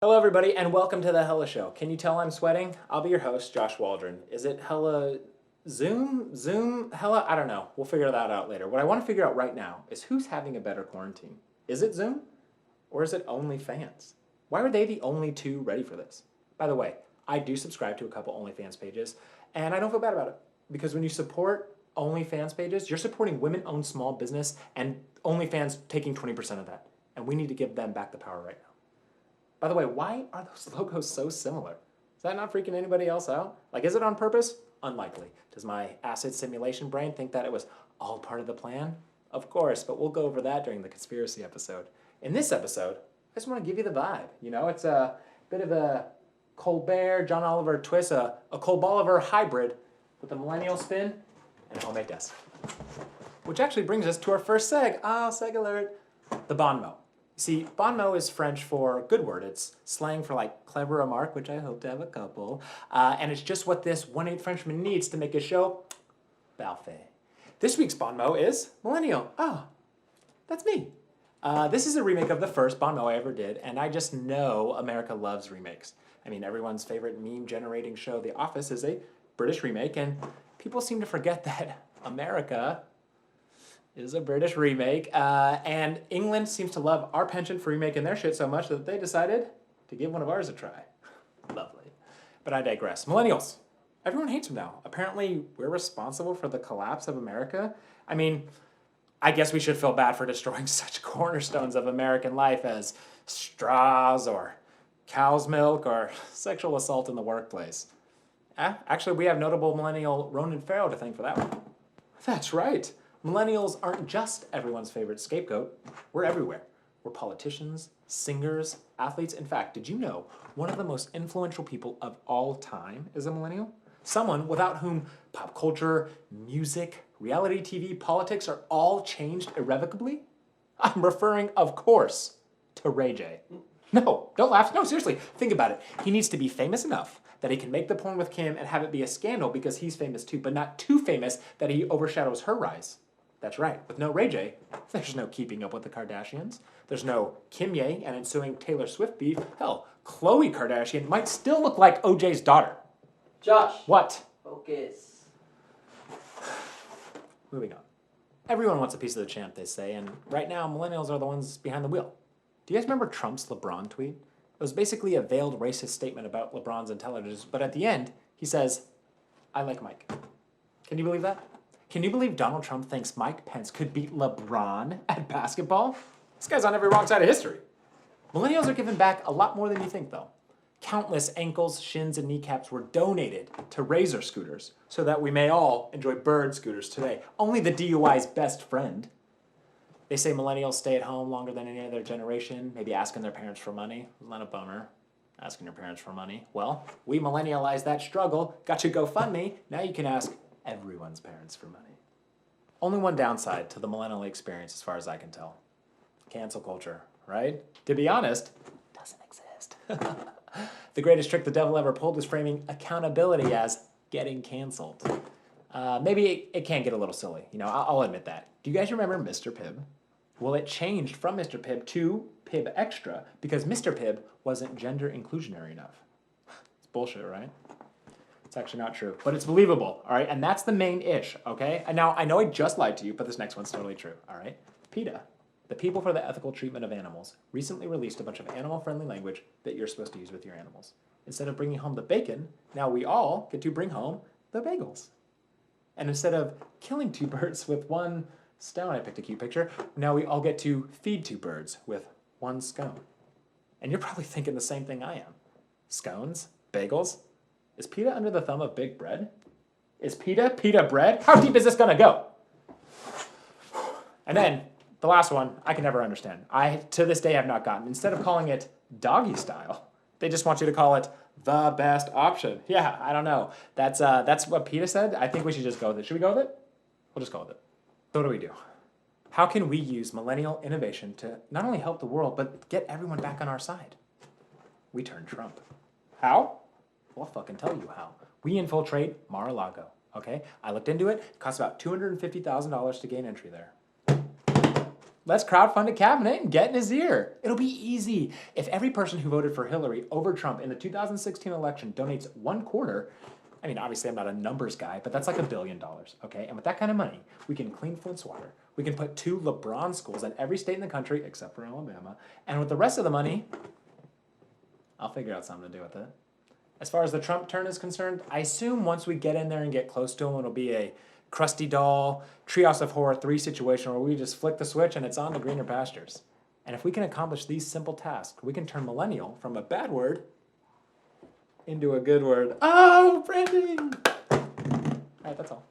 Hello, everybody, and welcome to the Hella Show. Can you tell I'm sweating? I'll be your host, Josh Waldron. Is it Hella Zoom? Hella? I don't know. We'll figure that out later. What I want to figure out right now is who's having a better quarantine. Is it Zoom or is it OnlyFans? Why are they the only two ready for this? By the way, I do subscribe to a couple OnlyFans pages, and I don't feel bad about it because when you support OnlyFans pages, you're supporting women-owned small business, and OnlyFans taking 20% of that. And we need to give them back the power right now. By the way, why are those logos so similar? Is that not freaking anybody else out? Like, is it on purpose? Unlikely. Does my acid simulation brain think that it was all part of the plan? Of course, but we'll go over that during the conspiracy episode. In this episode, I just want to give you the vibe. You know, it's a bit of a Colbert, John Oliver twist, a Colboliver hybrid with a millennial spin and a homemade desk. Which actually brings us to our first seg. Seg alert. The bon mot. See, bon mot is French for good word. It's slang for like clever remark, which I hope to have a couple. And it's just what this 1-8 Frenchman needs to make his show parfait. This week's bon mot is millennial. Oh, that's me. This is a remake of the first bon mot I ever did, and I just know America loves remakes. I mean, everyone's favorite meme-generating show, The Office, is a British remake, and people seem to forget that America is a British remake, and England seems to love our penchant for remaking their shit so much that they decided to give one of ours a try. Lovely. But I digress. Millennials. Everyone hates them now. Apparently, we're responsible for the collapse of America. I mean, I guess we should feel bad for destroying such cornerstones of American life as straws or cow's milk or sexual assault in the workplace. Actually, we have notable millennial Ronan Farrow to thank for that one. That's right. Millennials aren't just everyone's favorite scapegoat. We're everywhere. We're politicians, singers, athletes. In fact, did you know one of the most influential people of all time is a millennial? Someone without whom pop culture, music, reality TV, politics are all changed irrevocably? I'm referring, of course, to Ray J. No, don't laugh. No, seriously, think about it. He needs to be famous enough that he can make the porn with Kim and have it be a scandal because he's famous too, but not too famous that he overshadows her rise. That's right. With no Ray J, there's no keeping up with the Kardashians. There's no Kim Ye and ensuing Taylor Swift beef. Hell, Khloe Kardashian might still look like OJ's daughter. Josh. What? Focus. Moving on. Everyone wants a piece of the champ, they say, and right now, millennials are the ones behind the wheel. Do you guys remember Trump's LeBron tweet? It was basically a veiled racist statement about LeBron's intelligence, but at the end, he says, I like Mike. Can you believe that? Can you believe Donald Trump thinks Mike Pence could beat LeBron at basketball? This guy's on every wrong side of history. Millennials are giving back a lot more than you think, though. Countless ankles, shins, and kneecaps were donated to Razor scooters so that we may all enjoy bird scooters today. Only the DUI's best friend. They say millennials stay at home longer than any other generation, maybe asking their parents for money. Isn't that a bummer? Asking your parents for money. Well, we millennialized that struggle, got you GoFundMe, now you can ask everyone's parents for money. Only one downside to the millennial experience as far as I can tell. Cancel culture, right? To be honest, doesn't exist. The greatest trick the devil ever pulled was framing accountability as getting canceled. Maybe it can get a little silly, you know, I'll admit that. Do you guys remember Mr. Pibb? Well, it changed from Mr. Pibb to Pibb Extra because Mr. Pibb wasn't gender inclusionary enough. It's bullshit, right? It's actually not true, but it's believable, all right? And that's the main ish, okay? And now, I know I just lied to you, but this next one's totally true, all right? PETA, the People for the Ethical Treatment of Animals, recently released a bunch of animal-friendly language that you're supposed to use with your animals. Instead of bringing home the bacon, now we all get to bring home the bagels. And instead of killing two birds with one stone, I picked a cute picture, now we all get to feed two birds with one scone. And you're probably thinking the same thing I am. Scones? Bagels? Is PETA under the thumb of Big Bread? Is PETA bread? How deep is this gonna go? And then, the last one, I can never understand. I, to this day, have not gotten. Instead of calling it doggy style, they just want you to call it the best option. Yeah, I don't know. That's what PETA said. I think we should just go with it. Should we go with it? We'll just go with it. So what do we do? How can we use millennial innovation to not only help the world, but get everyone back on our side? We turn Trump. How? Well, I'll fucking tell you how. We infiltrate Mar-a-Lago, okay? I looked into it. It costs about $250,000 to gain entry there. Let's crowdfund a cabinet and get in his ear. It'll be easy. If every person who voted for Hillary over Trump in the 2016 election donates 1/4, I mean, obviously I'm not a numbers guy, but that's like $1 billion, okay? And with that kind of money, we can clean Flint's water. We can put 2 LeBron schools in every state in the country except for Alabama. And with the rest of the money, I'll figure out something to do with it. As far as the Trump turn is concerned, I assume once we get in there and get close to him, it'll be a Krusty Doll, Treehouse of Horror 3 situation where we just flick the switch and it's on to greener pastures. And if we can accomplish these simple tasks, we can turn millennial from a bad word into a good word. Oh, branding! All right, that's all.